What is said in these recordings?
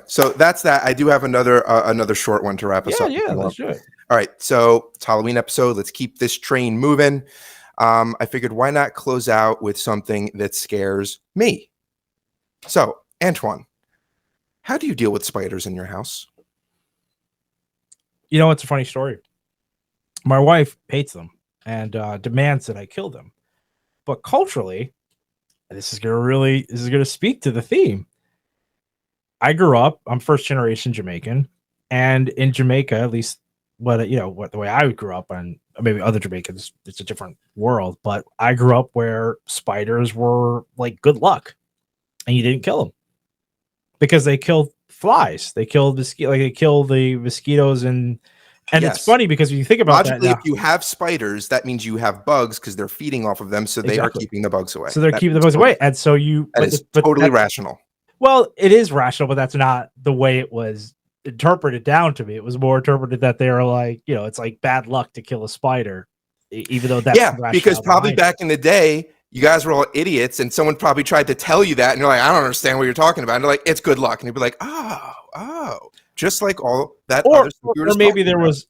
So that's that. I do have another short one to wrap us up. Yeah, let's do it. All right. So it's Halloween episode. Let's keep this train moving. I figured why not close out with something that scares me. So, Antoine, how do you deal with spiders in your house? You know, it's a funny story. My wife hates them and demands that I kill them. But culturally, this is gonna speak to the theme. I grew up, I'm first generation Jamaican, and in Jamaica, at least what the way I grew up, and maybe other Jamaicans, it's a different world, but I grew up where spiders were like good luck, and you didn't kill them because they killed flies, they killed they kill the mosquitoes, and Yes. it's funny because when you think about Logically, that now, if you have spiders, that means you have bugs because they're feeding off of them, so they are keeping the bugs away. So they're keeping the bugs away, and so that is totally rational. Well, it is rational, but that's not the way it was interpreted down to me. It was more interpreted that they were like, it's like bad luck to kill a spider, even though that's because probably back in the day, you guys were all idiots, and someone probably tried to tell you that, and you're like, I don't understand what you're talking about. And they're like, it's good luck, and you'd be like, oh. Just like all that, or maybe there was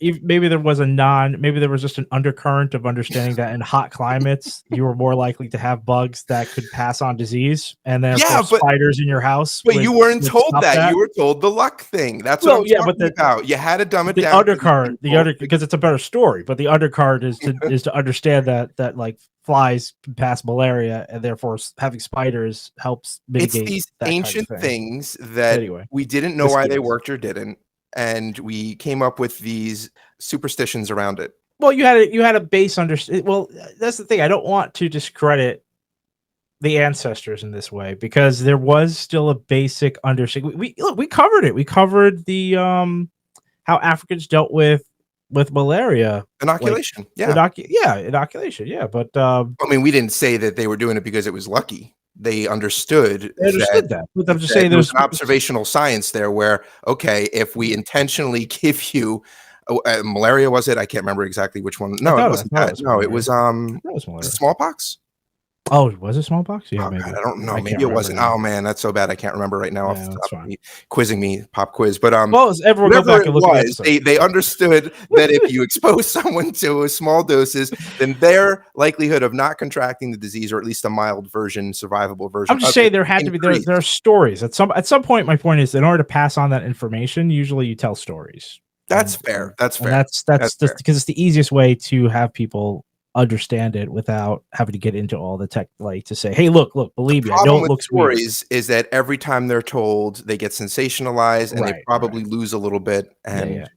just an undercurrent of understanding that in hot climates you were more likely to have bugs that could pass on disease, and then spiders in your house. But you weren't told that. You were told the luck thing. That's what I'm talking about. You had to dumb it down. Undercurrent, because it's a better story. But the undercurrent is to understand that like flies can pass malaria, and therefore having spiders helps mitigate. It's these ancient things that we didn't know why they worked or didn't, and we came up with these superstitions around it. Well, you had a base understanding. Well, that's the thing. I don't want to discredit the ancestors in this way because there was still a basic understanding. We covered it. We covered the how Africans dealt with malaria. Inoculation. Inoculation. Yeah. But I mean, we didn't say that they were doing it because it was lucky. They understood that. But I'm just saying there's an observational science there where, okay, if we intentionally give you malaria, was it? I can't remember exactly which one. No, it wasn't that. No, it was smallpox. Oh, was it smallpox? Yeah, maybe. God, I don't know. Maybe it wasn't. Oh man, that's so bad. I can't remember right now. Quizzing me, pop quiz. But everyone go back and look at it. They understood that if you expose someone to small doses, then their likelihood of not contracting the disease, or at least a mild version, survivable version. I'm just saying there had to be there are stories at some point. My point is, in order to pass on that information, usually you tell stories. That's fair. That's fair. That's just because it's the easiest way to have people understand it without having to get into all the tech, like to say, hey, look, believe me, I know it looks stories weird. Is that every time they're told, they get sensationalized and they probably lose a little bit. And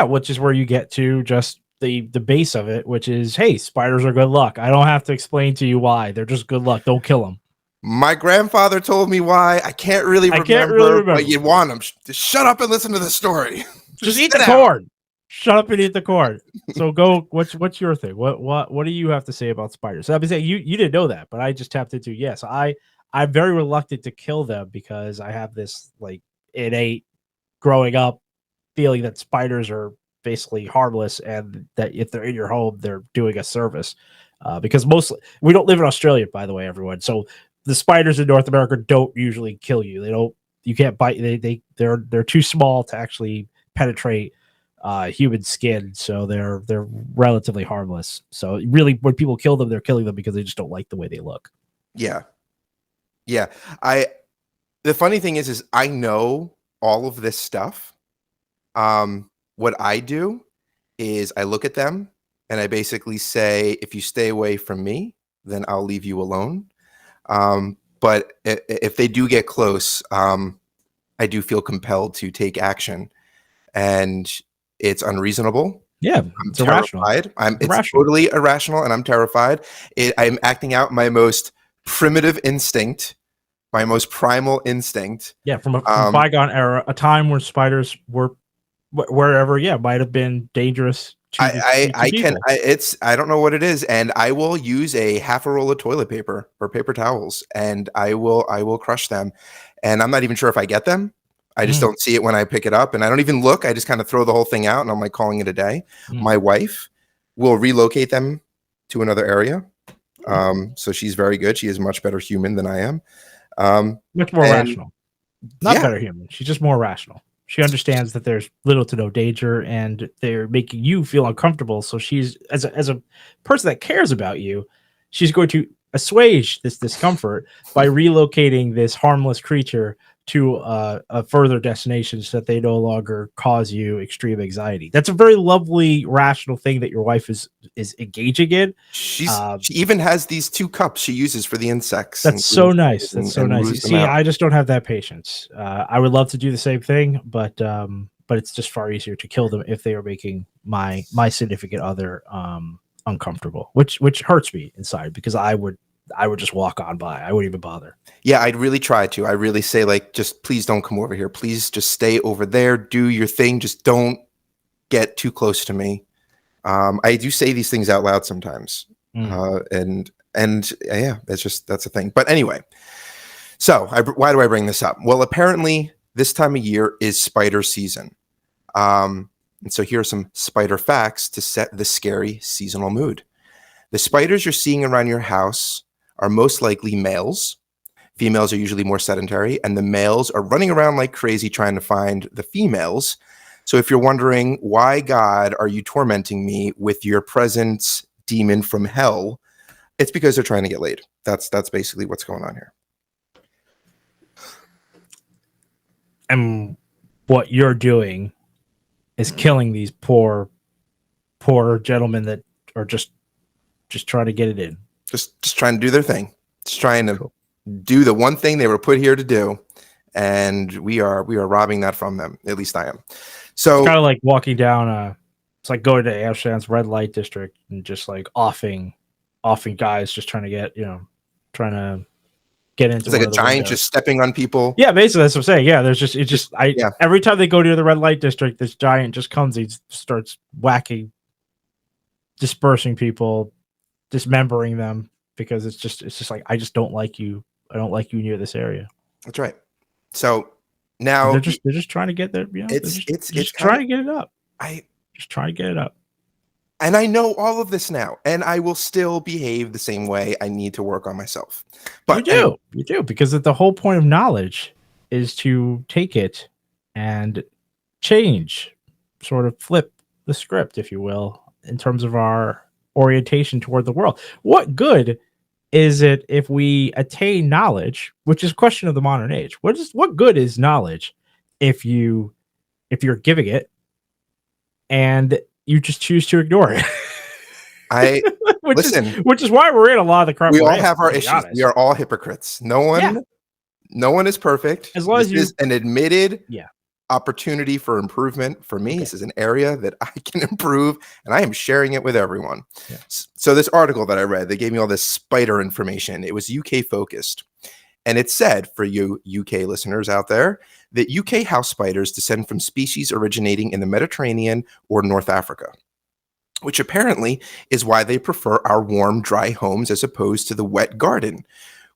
which is where you get to just the base of it, which is, hey, spiders are good luck. I don't have to explain to you why. They're just good luck. Don't kill them. My grandfather told me why. I can't really remember. But you want them to shut up and listen to the story. Just eat the corn. Shut up and eat the corn. So go. What's your thing? What do you have to say about spiders? So I've been saying you didn't know that, but I just tapped into yes. I'm very reluctant to kill them because I have this like innate growing up feeling that spiders are basically harmless and that if they're in your home, they're doing a service. Because mostly we don't live in Australia, by the way, everyone. So the spiders in North America don't usually kill you. They don't. You can't bite. They're too small to actually penetrate human skin, so they're relatively harmless. So really, when people kill them, they're killing them because they just don't like the way they look. Yeah. The funny thing is I know all of this stuff. What I do is I look at them and I basically say, if you stay away from me, then I'll leave you alone. But if they do get close, I do feel compelled to take action, and it's unreasonable. Yeah, I'm terrified. It's totally irrational, and I'm terrified. I'm acting out my most primitive instinct, my most primal instinct. Yeah, from a bygone era, a time where spiders were wherever. Yeah, might have been dangerous. I don't know what it is, and I will use a half a roll of toilet paper or paper towels, and I will crush them, and I'm not even sure if I get them. I just don't see it when I pick it up, and I don't even look. I just kind of throw the whole thing out, and I'm like calling it a day. My wife will relocate them to another area. So she's very good. She is a much better human than I am. Much more rational. Not Yeah, better human. She's just more rational. She understands that there's little to no danger and they're making you feel uncomfortable. So she's as a person that cares about you, she's going to assuage this discomfort by relocating this harmless creature to a further destination so that they no longer cause you extreme anxiety. That's a very lovely, rational thing that your wife is engaging in. she even has these 2 cups she uses for the insects and That's so nice. That's so and nice. You moves them see, out. I just don't have that patience. I would love to do the same thing, but it's just far easier to kill them if they are making my significant other uncomfortable, which hurts me inside because I would just walk on by. I wouldn't even bother. Yeah, I'd really try to. I really say, like, just please don't come over here. Please just stay over there. Do your thing. Just don't get too close to me. I do say these things out loud sometimes, and yeah, that's a thing. But anyway, so why do I bring this up? Well, apparently this time of year is spider season, and so here are some spider facts to set the scary seasonal mood. The spiders you're seeing around your house are most likely males. Females are usually more sedentary, and the males are running around like crazy trying to find the females. So if you're wondering, why, God, are you tormenting me with your presence, demon from hell? It's because they're trying to get laid. That's basically what's going on here. And what you're doing is killing these poor gentlemen that are just trying to get it in. Just trying to do their thing. Just trying to Cool. do the one thing they were put here to do, and we are robbing that from them. At least I am. So It's kind of like walking down it's like going to Amsterdam's red light district and just like offing guys just trying to get trying to get into it's like one a of the giant windows. just stepping on people. Yeah, basically that's what I'm saying. Yeah, there's just Yeah. every time they go to the red light district, this giant just comes, he starts whacking, dispersing people, dismembering them because it's just like I just don't like you. I don't like you near this area. That's right. So now They're just trying to get there. it's just kind trying of, to get it up. I Just trying to get it up. and I know all of this now, and I will still behave the same way. I need to work on myself. But You do because the whole point of knowledge is to take it and change, sort of flip the script, if you will, in terms of our orientation toward the world. What good is it if we attain knowledge, which is a question of the modern age? What good is knowledge if you're giving it and you just choose to ignore it? I which listen. which is why we're in a lot of the crap. We we're all in, have our to be issues. honest. We are all hypocrites. No one is perfect. As long this as you- is an admitted Yeah. opportunity for improvement for me. Okay. This is an area that I can improve, and I am sharing it with everyone. Yeah. So this article that I read, they gave me all this spider information. It was UK focused, and it said, for you UK listeners out there, that UK house spiders descend from species originating in the Mediterranean or North Africa, which apparently is why they prefer our warm, dry homes as opposed to the wet garden,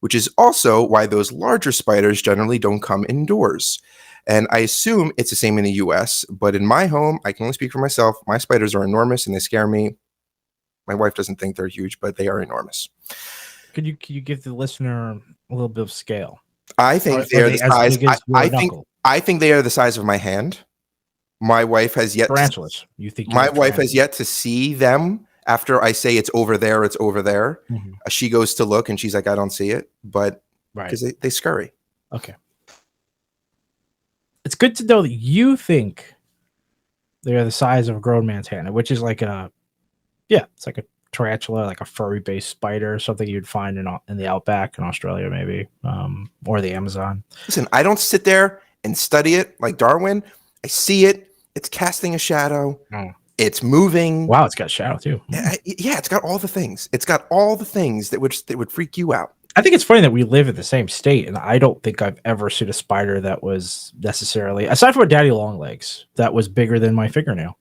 which is also why those larger spiders generally don't come indoors. And I assume it's the same in the US, but in my home, I can only speak for myself. My spiders are enormous and they scare me. My wife doesn't think they're huge, but they are enormous. Could you give the listener a little bit of scale? I think Are they are they the as size. big as your knuckle? I think they are the size of my hand. My wife has yet. Tarantulas. You think My wife has yet to see them. After I say it's over there, it's over there. Mm-hmm. She goes to look and she's like, I don't see it, but because they scurry. Okay. It's good to know that you think they're the size of a grown man's hand, which is like it's like a tarantula, like a furry-based spider, something you'd find in the outback in Australia, maybe, or the Amazon. Listen, I don't sit there and study it like Darwin. I see it. It's casting a shadow. It's moving. Wow, it's got a shadow too. Yeah, it's got all the things. It's got all the things that would freak you out. I think it's funny that we live in the same state, and I don't think I've ever seen a spider that was necessarily, aside from a daddy long legs, that was bigger than my fingernail.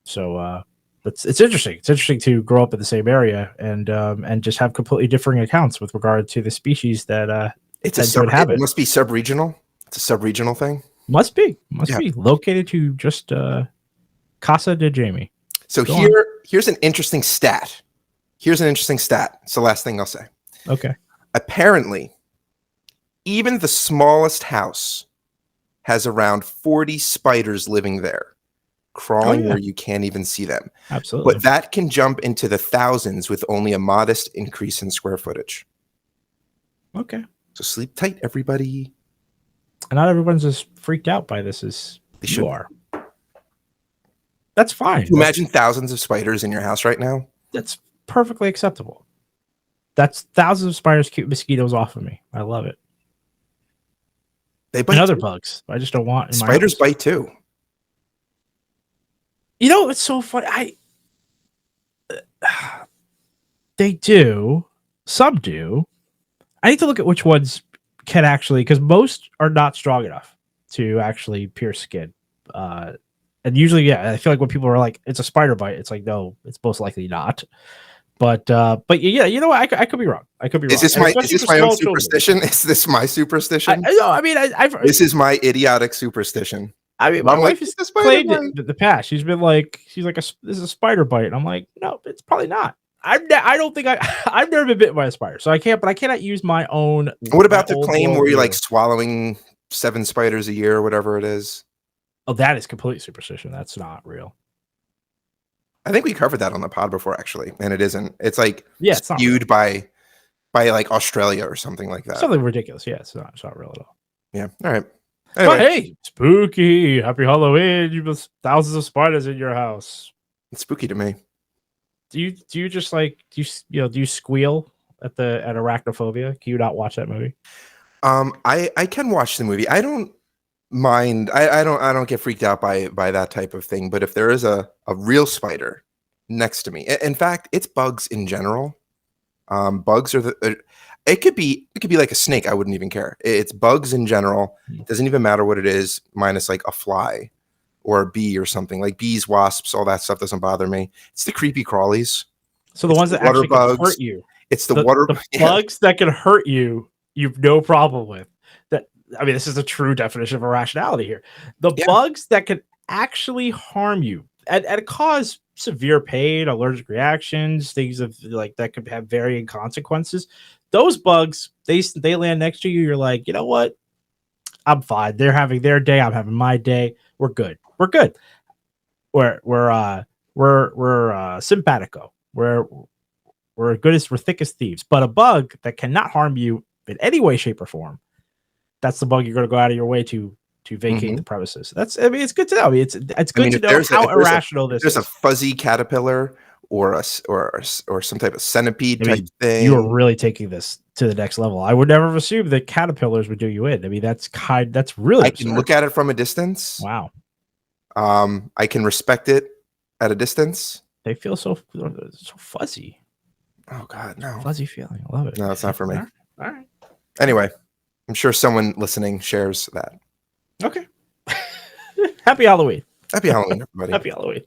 So it's interesting. It's interesting to grow up in the same area and just have completely differing accounts with regard to the species that It must be sub-regional. It's a sub-regional thing. Must be located to just Casa de Jamie. So here's an interesting stat. It's the last thing I'll say. Okay. Apparently, Even the smallest house has around 40 spiders living there, Oh crawling yeah, where you can't even see them. absolutely. But that can jump into the thousands with only a modest increase in square footage. Okay. So sleep tight, everybody. And not everyone's as freaked out by this as They you should. are. That's fine. Can you imagine thousands of spiders in your house right now? That's perfectly acceptable. That's thousands of spiders keep mosquitoes off of me. I love it. They bite. And other too. bugs I just don't want in my Spiders house. bite too. You know, it's so funny. They do. Some do. I need to look at which ones can actually, because most are not strong enough to actually pierce skin. And usually, yeah, I feel like when people are like, "It's a spider bite," it's like, no, it's most likely not. But yeah, you know what? I could be wrong. I could be wrong. And Is especially this for my own small children. superstition? Is this my superstition? I no, I mean, I've This is my idiotic superstition. I mean, my I'm like, wife has it's a spider claimed it bite. in the past. She's like, this is a spider bite. And I'm like, no, it's probably not. I don't think I've never been bitten by a spider, so I can't. But I cannot use my own. What about the old claim where you're like worldview. swallowing 7 spiders a year or whatever it is? Oh, that is complete superstition. That's not real. I think we covered that on the pod before, actually, and it isn't. It's like Yeah, it's not real. skewed by like Australia or something like that. Something ridiculous. Yeah, it's not real at all. Yeah. All right. But Anyway, hey, spooky! Happy Halloween! You have thousands of spiders in your house. it's spooky to me. Do you just like do you squeal at arachnophobia? Can you not watch that movie? I can watch the movie. I don't mind. I don't get freaked out by that type of thing. But if there is a real spider next to me, in fact, it's bugs in general. Bugs are it could be like a snake. I wouldn't even care. It's bugs in general. It doesn't even matter what it is, minus like a fly or a bee or something. Like bees, wasps, all that stuff doesn't bother me. It's the creepy crawlies. So the It's ones the that actually can water hurt bugs. you, It's the water the bugs that can hurt you, you've no problem with. That I mean, this is a true definition of irrationality here. The Yeah. bugs that can actually harm you and cause severe pain, allergic reactions, things of like that could have varying consequences. Those bugs, they land next to you. You're like, you know what? I'm fine. They're having their day. I'm having my day. We're good. We're good. We're simpatico. We're thick as thieves. But a bug that cannot harm you in any way, shape, or form, that's the bug you're going to go out of your way to vacate the premises. I mean, it's good to know. I mean, it's good to know how irrational this is. There's a fuzzy caterpillar or some type of centipede type thing. You are really taking this to the next level. I would never have assumed that caterpillars would do you in. I mean, that's really I absurd. can look at it from a distance. Wow. I can respect it at a distance. They feel so fuzzy. Oh God, no. Fuzzy feeling. I love it. No, it's not for me. All right. Anyway, I'm sure someone listening shares that. Okay. Happy Halloween. Happy Halloween, everybody. Happy Halloween.